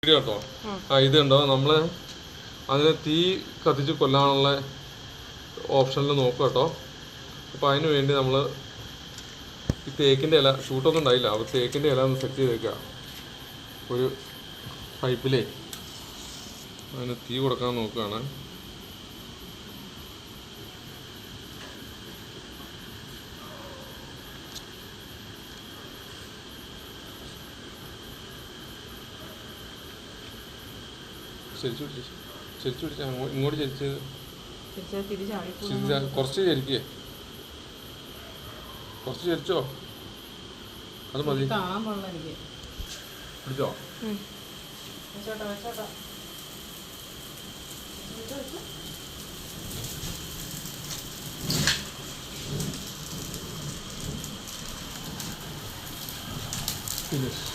Video കേട്ടോ. ഇത് കണ്ടോ, നമ്മൾ അതിനെ തീ കത്തിച്ച് കൊല്ലാനുള്ള ഓപ്ഷനിൽ നോക്കുക കേട്ടോ. അപ്പോൾ അതിന് വേണ്ടി നമ്മൾ ഈ തേക്കിൻ്റെ ഇല ഷൂട്ടൊന്നും ഉണ്ടായില്ല, അപ്പോൾ തേക്കിൻ്റെ ഇല ഒന്ന് സെറ്റ് ചെയ്തേക്കുക. ഒരു പൈപ്പിലേ അതിന് തീ കൊടുക്കാൻ നോക്കുകയാണ്. ചരിച്ചു പിടിച്ച ഇങ്ങോട്ട് ചരിച്ച് കുറച്ച് ചരിക്കേ, കുറച്ച് ചരിച്ചോ, അത് മതി. പിടിച്ചോ, ഫിനിഷ്.